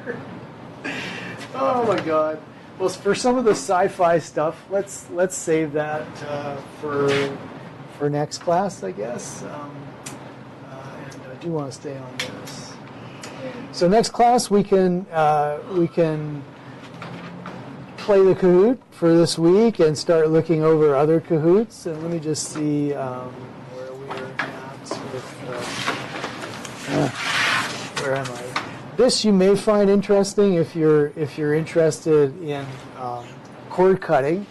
Oh my God. Well, for some of the sci-fi stuff, let's save that for next class, I guess. And I do want to stay on this. So next class we can play the Kahoot for this week and start looking over other Kahoots. And let me just see where we're at with. Where am I? This you may find interesting if you're interested in cord cutting.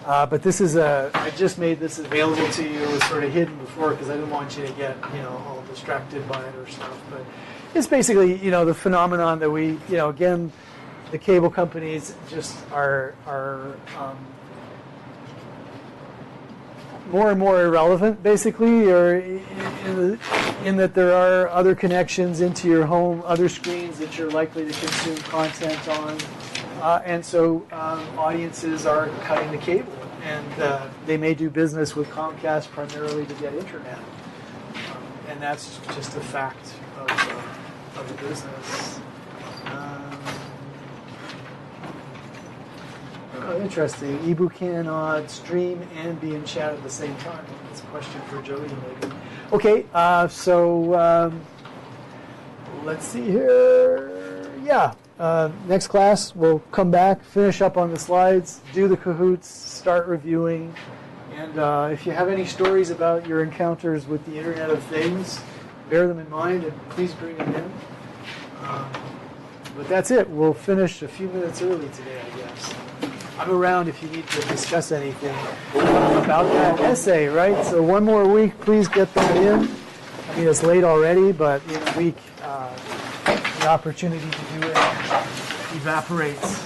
But this is I just made this available to you. It was sort of hidden before because I didn't want you to get all distracted by it or stuff. But it's basically the phenomenon that we again the cable companies just are more and more irrelevant, basically, or in that there are other connections into your home, other screens that you're likely to consume content on, and so audiences are cutting the cable, and they may do business with Comcast primarily to get internet, and that's just a fact of the business. Oh, interesting. Ebu cannot stream and be in chat at the same time. That's a question for Jody, maybe. Okay, so let's see here. Yeah, next class we'll come back, finish up on the slides, do the Kahoots, start reviewing, and if you have any stories about your encounters with the Internet of Things, bear them in mind and please bring them in. But that's it. We'll finish a few minutes early today, I guess. I'm around if you need to discuss anything about that essay, right? So one more week, please get that in. I mean, it's late already, but in a week, the opportunity to do it evaporates.